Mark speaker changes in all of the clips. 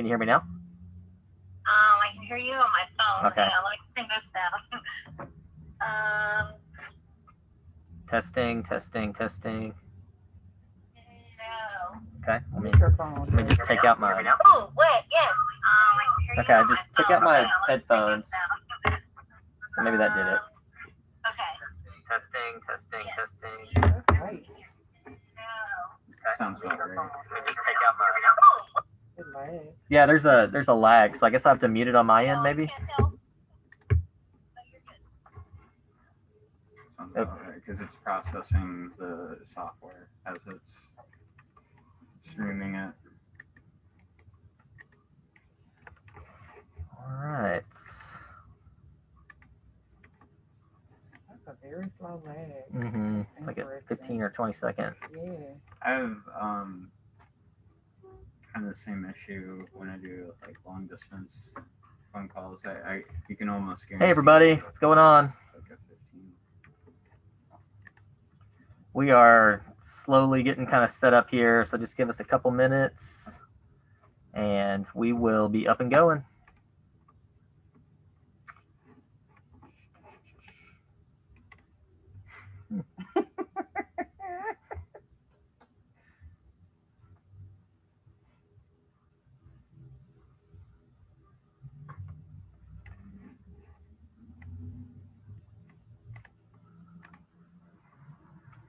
Speaker 1: Can you hear me now?
Speaker 2: I can hear you on my phone.
Speaker 1: Okay.
Speaker 2: Yeah, let me bring this down.
Speaker 1: Testing, testing, testing.
Speaker 2: No.
Speaker 1: Okay. Let me
Speaker 3: Microphone.
Speaker 1: just take out my.
Speaker 2: Oh, wait, yes. I can hear you
Speaker 1: Okay, I
Speaker 2: on
Speaker 1: just
Speaker 2: my
Speaker 1: took
Speaker 2: phone.
Speaker 1: out my
Speaker 2: Yeah, let me bring
Speaker 1: headphones.
Speaker 2: this down.
Speaker 1: So maybe that did it.
Speaker 2: Okay.
Speaker 1: Testing, testing,
Speaker 2: Yes.
Speaker 1: testing.
Speaker 3: That's right.
Speaker 2: No.
Speaker 4: Sounds about right.
Speaker 1: Let me just take out my.
Speaker 2: Oh,
Speaker 3: It lags.
Speaker 1: Yeah, there's a lag, so I guess I have to mute it on my end, maybe.
Speaker 2: can't tell. No, you're good.
Speaker 4: Sounds about right, because it's processing the software as it's streaming it.
Speaker 1: All right.
Speaker 3: That's a very slow lag.
Speaker 1: Mm-hmm. It's like a 15 or 20 second.
Speaker 3: Yeah.
Speaker 4: I have kind of the same issue when I do like long distance phone calls. You can almost guarantee.
Speaker 1: Hey everybody, what's going on?
Speaker 4: Like a 15.
Speaker 1: We are slowly getting kind of set up here, so just give us a couple minutes, and we will be up and going.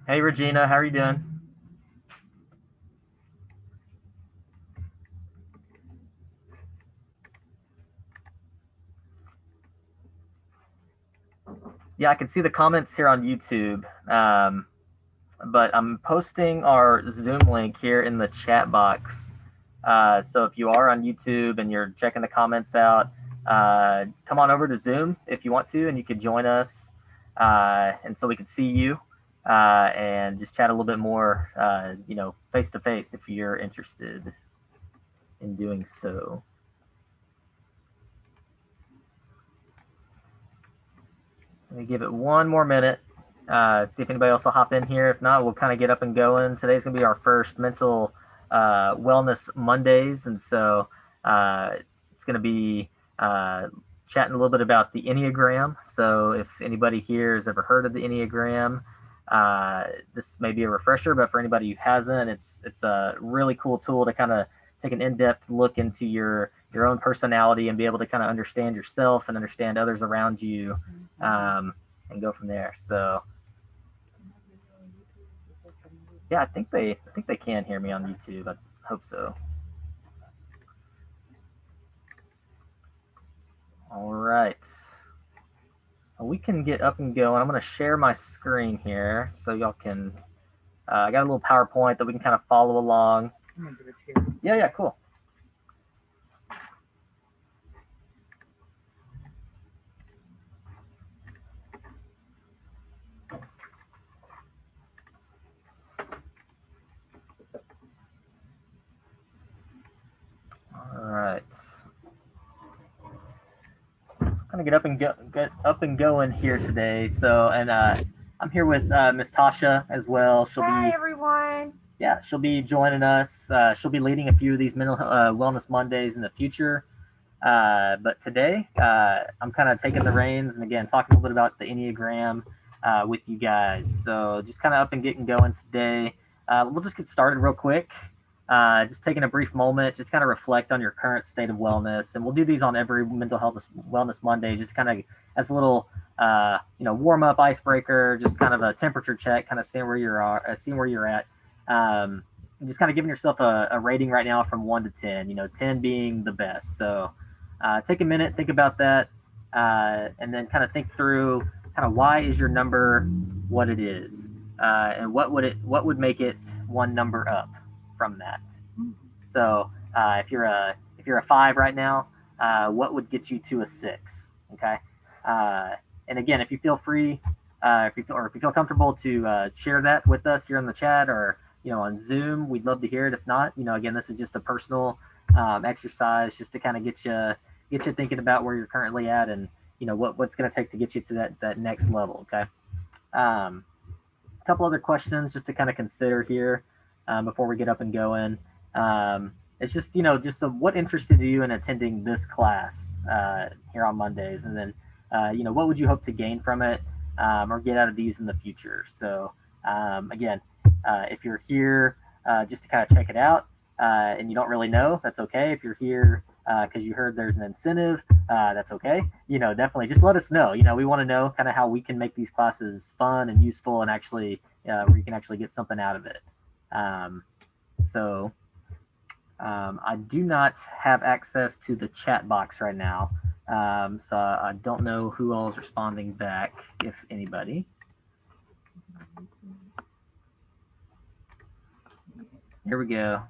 Speaker 1: Hey Regina, how are you doing? Yeah, I can see the comments here on YouTube, but I'm posting our Zoom link here in the chat box. So if you are on YouTube and you're checking the comments out, come on over to Zoom if you want to, and you could join us, and so we can see you and just chat a little bit more, face to face if you're interested in doing so. Let me give it one more minute. See if anybody else will hop in here. If not, we'll kind of get up and going. Today's going to be our first mental wellness Mondays, and so it's going to be chatting a little bit about the Enneagram. So if anybody here has ever heard of the Enneagram, this may be a refresher, but for anybody who hasn't, it's a really cool tool to kind of take an in-depth look into your own personality and be able to kind of understand yourself and understand others around you, and go from there. So yeah, I think they can hear me on YouTube. I hope so. All right. We can get up and going. I'm going to share my screen here so y'all can. I got a little PowerPoint that we can kind of follow along.
Speaker 3: I'm gonna do it here.
Speaker 1: Yeah, cool. All right. So I'm gonna get up and going here today. So, and I'm here with Miss Tasha as well.
Speaker 3: Hi everyone.
Speaker 1: Yeah, she'll be joining us. She'll be leading a few of these mental wellness Mondays in the future. But today, I'm kind of taking the reins and again talking a little bit about the Enneagram with you guys. So just kind of up and getting going today. We'll just get started real quick. Just taking a brief moment, just kind of reflect on your current state of wellness, and we'll do these on every mental health wellness Monday, just kind of as a little, warm up icebreaker, just kind of a temperature check, kind of seeing where you're at. Just kind of giving yourself a rating right now from 1 to 10. 10 being the best. So take a minute, think about that, and then kind of think through kind of why is your number what it is, and what would make it one number up from that. So if you're a 5 right now, what would get you to a 6? Okay, and again, if you feel free, if you feel comfortable to share that with us here in the chat or on Zoom, we'd love to hear it. If not, again, this is just a personal exercise just to kind of get you thinking about where you're currently at and what's going to take to get you to that next level. Okay. A couple other questions just to kind of consider here before we get up and going. it's just, just what interested you in attending this class here on Mondays, and then what would you hope to gain from it, or get out of these in the future. So again, if you're here just to kind of check it out, and you don't really know, that's okay. If you're here because you heard there's an incentive, that's okay. Definitely just let us know. We want to know kind of how we can make these classes fun and useful, and actually where you can actually get something out of it. So I do not have access to the chat box right now, so I don't know who all is responding back, if anybody. Here we go.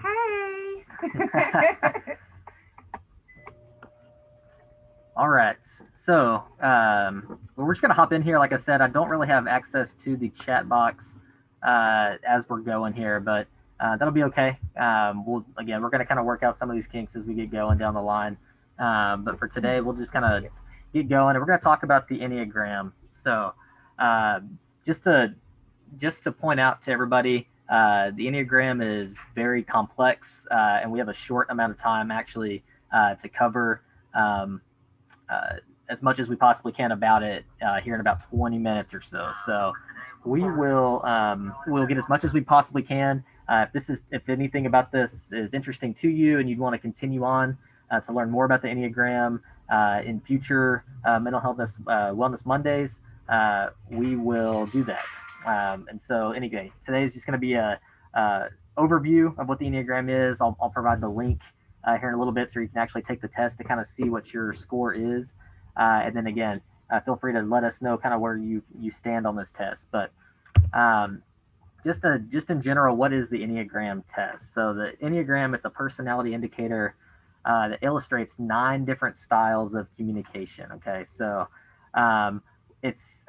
Speaker 3: Hey.
Speaker 1: All right, so we're just gonna hop in here. Like I said, I don't really have access to the chat box as we're going here, but that'll be okay. We're gonna kind of work out some of these kinks as we get going down the line. But for today, we'll just kind of get going, and we're gonna talk about the Enneagram. So just to point out to everybody, the Enneagram is very complex, and we have a short amount of time actually to cover as much as we possibly can about it here in about 20 minutes or so. So we will we'll get as much as we possibly can. If anything about this is interesting to you and you'd want to continue on to learn more about the Enneagram in future Mental Health Wellness Mondays, we will do that. And so anyway, today is just going to be a overview of what the Enneagram is. I'll provide the link here in a little bit so you can actually take the test to kind of see what your score is. And then again, feel free to let us know kind of where you stand on this test. But just in general, what is the Enneagram test? So the Enneagram, it's a personality indicator that illustrates 9 different styles of communication. Okay, so it's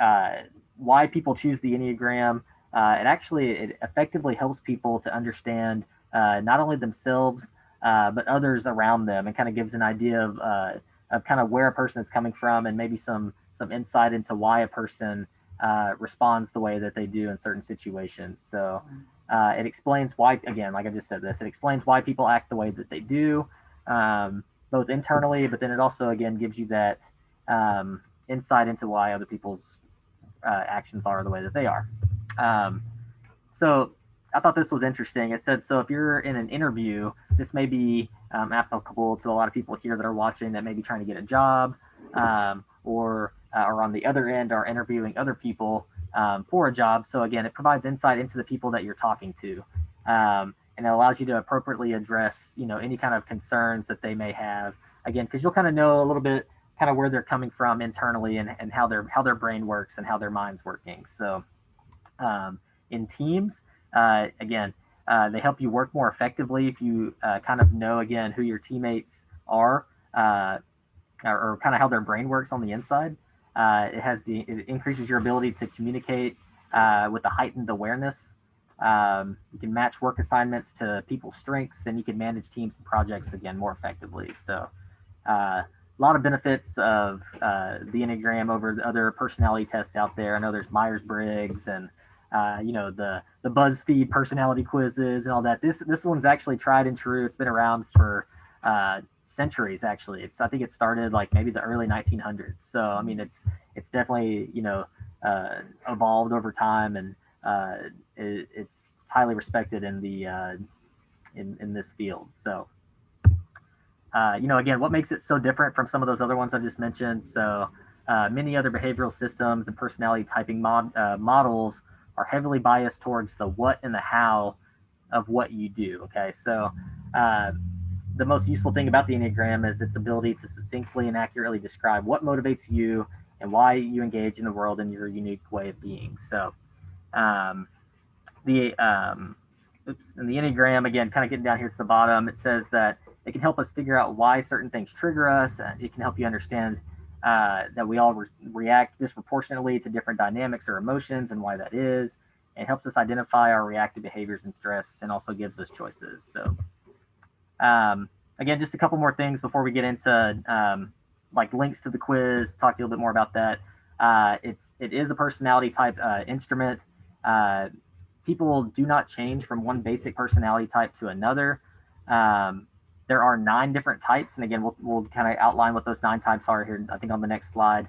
Speaker 1: why people choose the Enneagram. It effectively helps people to understand not only themselves but others around them, and kind of gives an idea of kind of where a person is coming from, and maybe some insight into why a person responds the way that they do in certain situations. So it explains why, again, like I just said this, it explains why people act the way that they do, both internally, but then it also, again, gives you that insight into why other people's actions are the way that they are. So I thought this was interesting. It said, so if you're in an interview, this may be applicable to a lot of people here that are watching that may be trying to get a job, or on the other end are interviewing other people for a job. So again, it provides insight into the people that you're talking to, and it allows you to appropriately address any kind of concerns that they may have. Again, because you'll kind of know a little bit kind of where they're coming from internally, and how their brain works and how their mind's working. So in teams, again, they help you work more effectively if you kind of know, again, who your teammates are, or kind of how their brain works on the inside. It increases your ability to communicate with a heightened awareness. You can match work assignments to people's strengths, and you can manage teams and projects, again, more effectively. So a lot of benefits of the Enneagram over the other personality tests out there. I know there's Myers-Briggs and the BuzzFeed personality quizzes and all that. This one's actually tried and true. It's been around for centuries, actually. I think it started like maybe the early 1900s. So I mean, it's definitely evolved over time, and it's highly respected in the in this field. So again, what makes it so different from some of those other ones I just mentioned? So many other behavioral systems and personality typing models are heavily biased towards the what and the how of what you do. Okay, so the most useful thing about the Enneagram is its ability to succinctly and accurately describe what motivates you and why you engage in the world in your unique way of being. So the Enneagram, again, kind of getting down here to the bottom, it says that it can help us figure out why certain things trigger us. It can help you understand that we all react disproportionately to different dynamics or emotions, and why that is. It helps us identify our reactive behaviors and stress, and also gives us choices. So again, just a couple more things before we get into like links to the quiz, talk to you a little bit more about that. It is a personality type instrument. people do not change from one basic personality type to another. There are 9 different types, and again, we'll kind of outline what those 9 types are here, I think, on the next slide.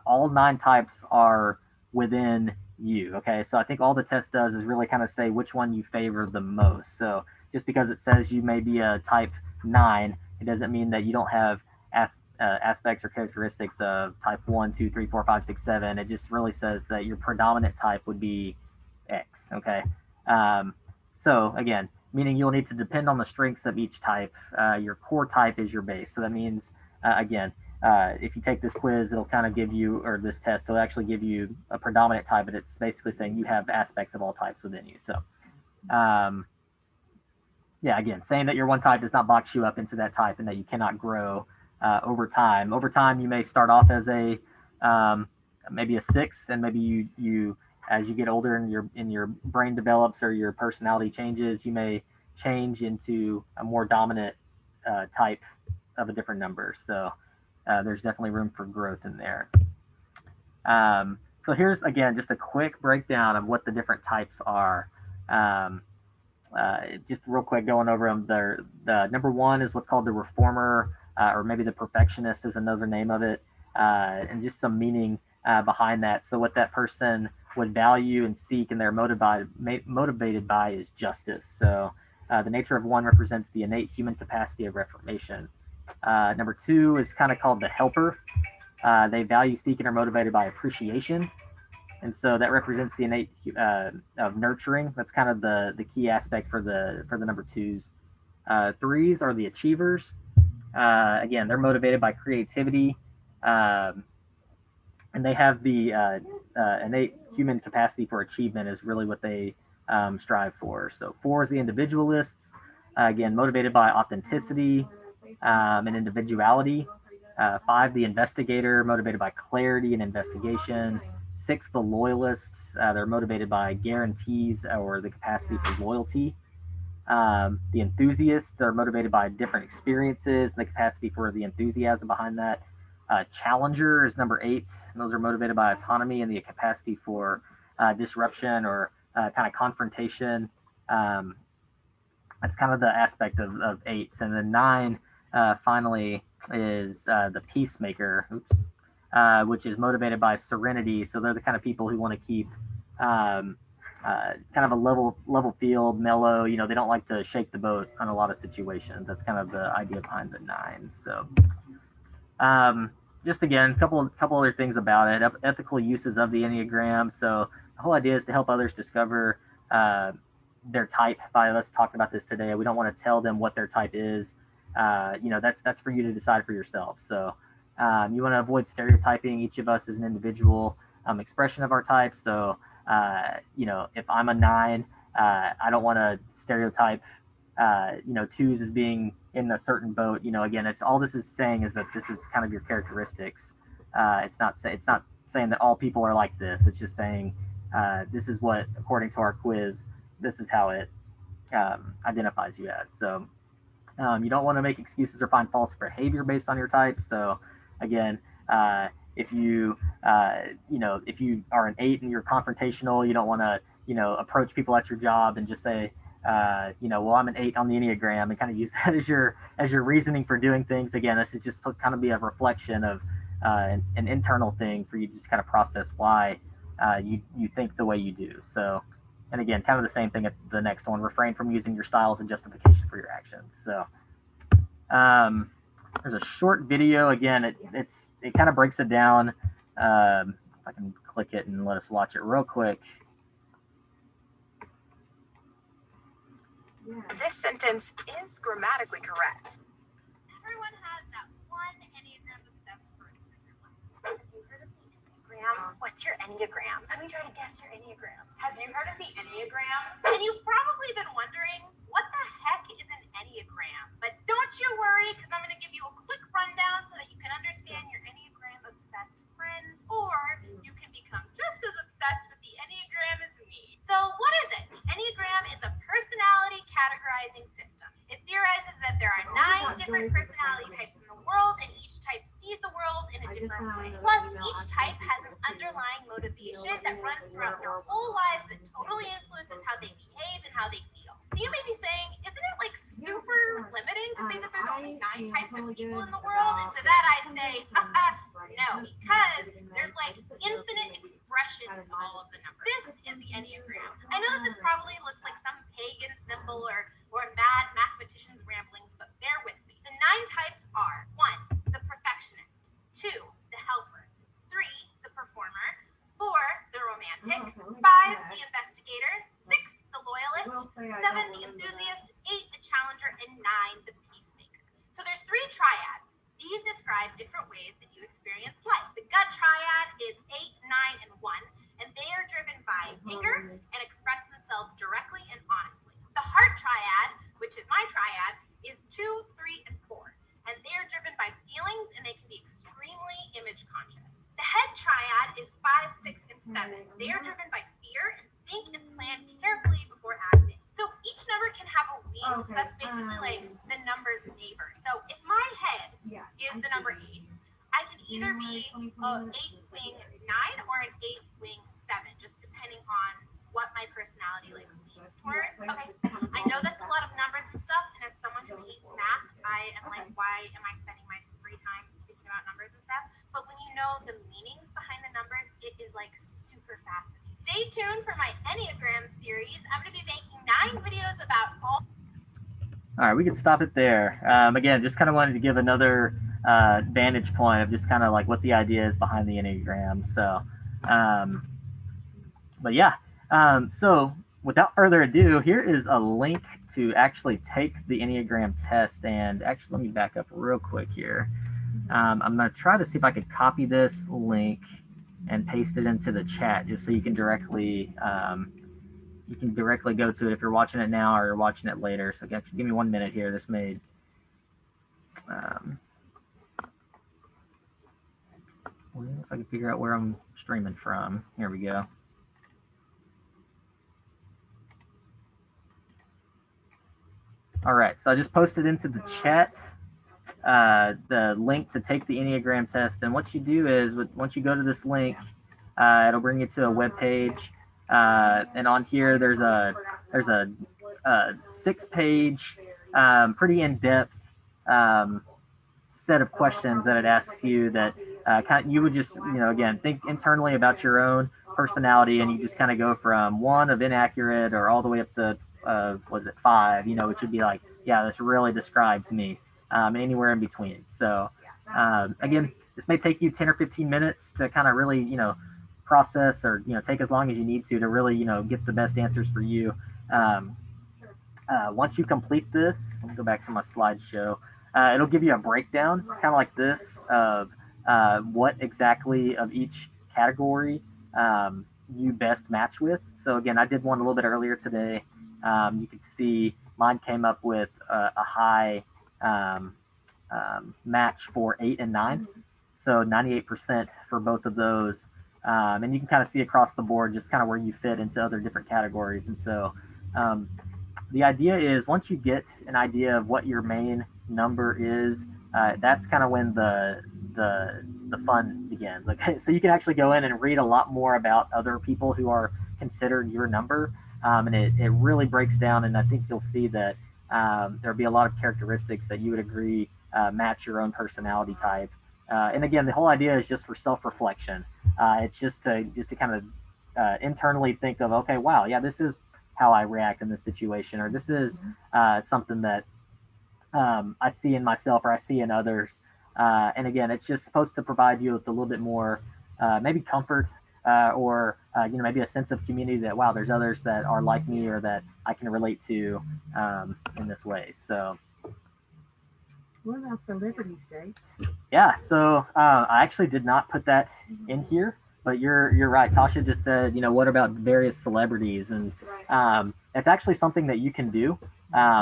Speaker 1: All 9 types are within you, okay? So I think all the test does is really kind of say which one you favor the most. So just because it says you may be a type 9, it doesn't mean that you don't have aspects or characteristics of type 1, 2, 3, 4, 5, 6, 7. It just really says that your predominant type would be X, okay? So again, meaning you'll need to depend on the strengths of each type. Your core type is your base. So that means, again, if you take this quiz, it'll kind of give you, or this test, it'll actually give you a predominant type, but it's basically saying you have aspects of all types within you. So, yeah, again, saying that your one type does not box you up into that type and that you cannot grow over time. Over time, you may start off as a maybe a 6, and maybe you as you get older and your brain develops or your personality changes, you may change into a more dominant type of a different number. So there's definitely room for growth in there. So here's, again, just a quick breakdown of what the different types are. Just real quick going over them. The number 1 is what's called the reformer, or maybe the perfectionist is another name of it, and just some meaning behind that. So what that person would value and seek and they're motivated by is justice. So the nature of 1 represents the innate human capacity of reformation. Number 2 is kind of called the helper. They value, seek, and are motivated by appreciation. And so that represents the innate of nurturing. That's kind of the key aspect for the number 2s. 3s are the achievers. Again, they're motivated by creativity, and they have the innate human capacity for achievement is really what they strive for. So 4 is the individualists, again, motivated by authenticity and individuality. 5, the investigator, motivated by clarity and investigation. 6, the loyalists, they're motivated by guarantees or the capacity for loyalty. The enthusiasts are motivated by different experiences, the capacity for the enthusiasm behind that. Challenger is number 8, and those are motivated by autonomy and the capacity for disruption or kind of confrontation. That's kind of the aspect of 8. And then 9 finally is the peacemaker, which is motivated by serenity. So they're the kind of people who want to keep kind of a level field, mellow. You know, they don't like to shake the boat on a lot of situations. That's kind of the idea behind the 9. So just again, a couple other things about it. Ethical uses of the Enneagram. So the whole idea is to help others discover their type by us talking about this today. We don't want to tell them what their type is. You know, that's for you to decide for yourself. So you want to avoid stereotyping each of us as an individual expression of our type. So you know, if I'm a 9, I don't want to stereotype you know, 2s as being in a certain boat. You know, again, it's all this is saying is that this is kind of your characteristics. It's not saying that all people are like this. It's just saying this is what, according to our quiz, this is how it identifies you as. So you don't want to make excuses or find false behavior based on your type. So again, if you you know, if you are an 8 and you're confrontational, you don't want to, you know, approach people at your job and just say, you know, well, I'm an 8 on the Enneagram, and kind of use that as your reasoning for doing things. Again, this is just supposed to kind of be a reflection of an internal thing for you to just kind of process why you think the way you do. So, and again, kind of the same thing at the next one. Refrain from using your style as a justification for your actions. So there's a short video. Again, it kind of breaks it down. If I can click it and let us watch it real quick.
Speaker 5: This sentence is grammatically correct.
Speaker 2: Everyone has that one Enneagram obsessed person in their life.
Speaker 5: Have you heard of the Enneagram? What's your Enneagram? Let me try to guess your Enneagram.
Speaker 2: Have you heard of the Enneagram? And you've probably been wondering, what the heck is an Enneagram? But don't you worry, because I'm going to give you a quick rundown so that you can understand your Enneagram obsessed friends, or you can become just as obsessed with the Enneagram as me. So what is it? The Enneagram is a personality categorizing system. It theorizes that there are 9 different personality types in the world, and each type sees the world in a different way. Plus, each type has an underlying motivation that runs throughout their whole lives that totally influences people in the world? And to that I say, no, because there's like infinite expressions of all of the numbers. This is the Enneagram. I know that this probably looks like some pagan symbol or mad mathematician's ramblings, but bear with me. The 9 types are 1, the perfectionist, 2, the helper, 3, the performer, 4, the romantic, 5, the investigator, 6, the loyalist, 7, the enthusiast, 8, the challenger, and 9, the peacemaker. So there's 3 triads. These describe different ways that you experience life. The gut triad is 8, 9, and 1, and they are driven by anger and express themselves directly and honestly. The heart triad, which is my triad, is 2, 3, and 4, and they are driven by feelings, and they can be extremely image conscious. The head triad is 5, 6, and 7. They are driven by fear and think and plan carefully before acting. So each number can have a wing, so that's basically like the number's neighbor. So if my head is the number 8, I can either be an 8-wing 9 or an 8-wing 7, just depending on what my personality like leans towards. Okay, I know that's a lot of numbers and stuff, and as someone who hates math, I am like, why am I spending my free time thinking about numbers and stuff? But when you know the meanings behind the numbers, it is like super fascinating. Stay tuned for my Enneagram series. I'm going to be making 9 videos about all.
Speaker 1: All right, we can stop it there. Again, just kind of wanted to give another vantage point of just kind of like what the idea is behind the Enneagram. So, but yeah, so without further ado, here is a link to actually take the Enneagram test. And actually, let me back up real quick here. I'm going to try to see if I could copy this link and paste it into the chat just so you can directly go to it if you're watching it now or you're watching it later. So give me 1 minute here. This may if I can figure out where I'm streaming from. Here we go. All right, so I just posted into the chat the link to take the Enneagram test. And what you do is, once you go to this link, it'll bring you to a web page. And on here, there's a 6-page, pretty in-depth set of questions that it asks you that you would just, again, think internally about your own personality, and you just kind of go from 1 of inaccurate or all the way up to 5, which would be like, yeah, this really describes me, anywhere in between. So again, this may take you 10 or 15 minutes to kind of really, process, or take as long as you need to really get the best answers for you. Once you complete this, let me go back to my slideshow. It'll give you a breakdown, kind of like this, of what exactly of each category you best match with. So again, I did one a little bit earlier today. You can see mine came up with a high match for 8 and 9, so 98% for both of those. And you can kind of see across the board just kind of where you fit into other different categories. And so the idea is, once you get an idea of what your main number is, that's kind of when the fun begins. Okay, so you can actually go in and read a lot more about other people who are considered your number, and it really breaks down. And I think you'll see that there'll be a lot of characteristics that you would agree match your own personality type. And again, the whole idea is just for self-reflection. It's just to kind of internally think of, okay, wow, yeah, this is how I react in this situation, or this is something that I see in myself or I see in others. And again, it's just supposed to provide you with a little bit more maybe comfort or maybe a sense of community, that, wow, there's others that are like me or that I can relate to in this way. So
Speaker 3: What about celebrities, Jay?
Speaker 1: yeah, so I actually did not put that in here, but you're right. Tasha just said, what about various celebrities? And it's actually something that you can do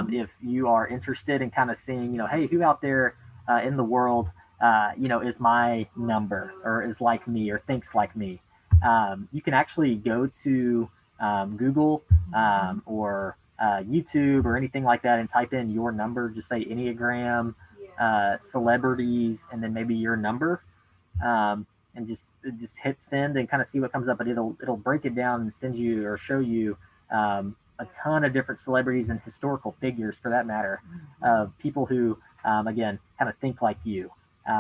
Speaker 1: if you are interested in kind of seeing, hey, who out there in the world, is my number or is like me or thinks like me. You can actually go to Google or YouTube or anything like that and type in your number, just say Enneagram, celebrities, and then maybe your number, and just hit send and kind of see what comes up. But it'll break it down and send you or show you a ton of different celebrities and historical figures, for that matter, of people who again, kind of think like you,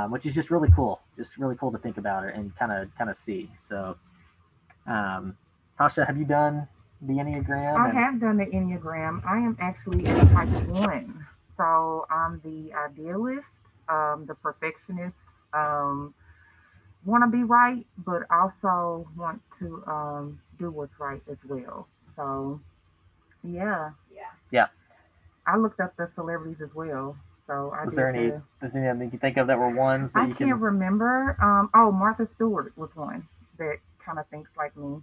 Speaker 1: which is just really cool. Just really cool to think about it and kind of see. So, Tasha, have you done the Enneagram?
Speaker 3: I
Speaker 1: And
Speaker 3: have done the Enneagram. I am actually a type 1. So I'm the idealist, the perfectionist, want to be right, but also want to do what's right as well. So, yeah,
Speaker 1: yeah,
Speaker 3: I looked up the celebrities as well. So I
Speaker 1: was
Speaker 3: did
Speaker 1: there any?
Speaker 3: the.
Speaker 1: Was there anything you think of that were ones that
Speaker 3: I
Speaker 1: you
Speaker 3: can't
Speaker 1: can?
Speaker 3: remember. Oh, Martha Stewart was one that kind of thinks like me.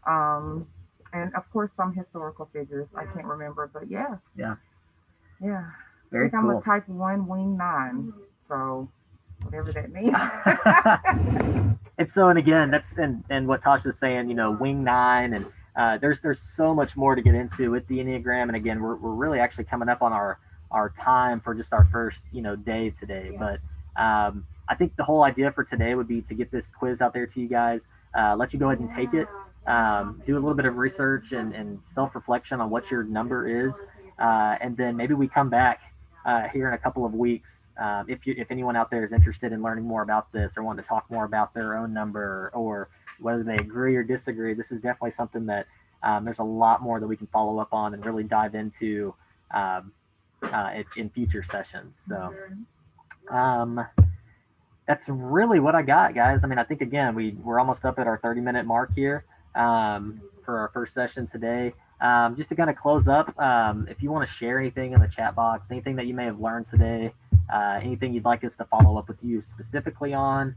Speaker 3: Um, and of course, some historical figures. I can't remember, but yeah,
Speaker 1: Yeah,
Speaker 3: yeah. I
Speaker 1: very
Speaker 3: think I'm a
Speaker 1: cool.
Speaker 3: type 1 wing 9. So whatever that means.
Speaker 1: And so, and again, that's and what Tasha's saying, wing nine, and there's so much more to get into with the Enneagram. And again, we're really actually coming up on our time for just our first day today. But I think the whole idea for today would be to get this quiz out there to you guys, let you go ahead and take it, do a little bit of research and self reflection on what your number is, and then maybe we come back here in a couple of weeks. If anyone out there is interested in learning more about this or want to talk more about their own number or whether they agree or disagree, this is definitely something that there's a lot more that we can follow up on and really dive into in future sessions. So um, that's really what I got, guys. I mean, I think again we're almost up at our 30-minute mark here for our first session today. Just to kind of close up, if you want to share anything in the chat box, anything that you may have learned today, anything you'd like us to follow up with you specifically on,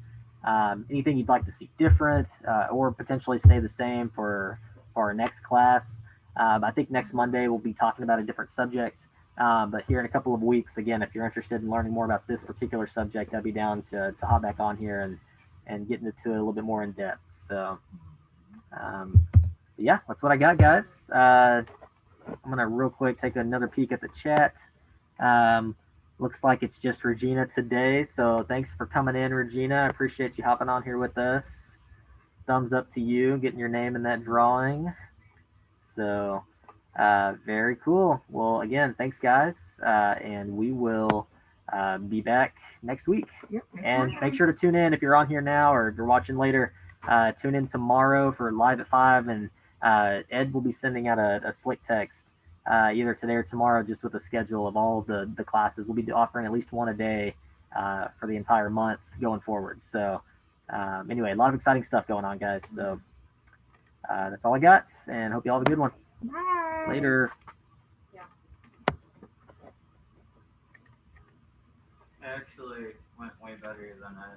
Speaker 1: anything you'd like to see different, or potentially stay the same for our next class. I think next Monday we'll be talking about a different subject. But here in a couple of weeks, again, if you're interested in learning more about this particular subject, I'd be down to hop back on here and get into it a little bit more in depth. So, yeah, that's what I got, guys. I'm gonna real quick take another peek at the chat. Looks like it's just Regina today, so thanks for coming in, Regina. I appreciate you hopping on here with us. Thumbs up to you, getting your name in that drawing. So, very cool. Well, again, thanks, guys, and we will be back next week.
Speaker 3: Yep.
Speaker 1: And make sure to tune in if you're on here now or if you're watching later. Tune in tomorrow for Live at 5, and Ed will be sending out a slick text either today or tomorrow just with a schedule of all the classes. We'll be offering at least one a day for the entire month going forward. So anyway, a lot of exciting stuff going on, guys. So that's all I got, and hope you all have a good one.
Speaker 3: Bye.
Speaker 1: Later.
Speaker 4: Actually went way better than I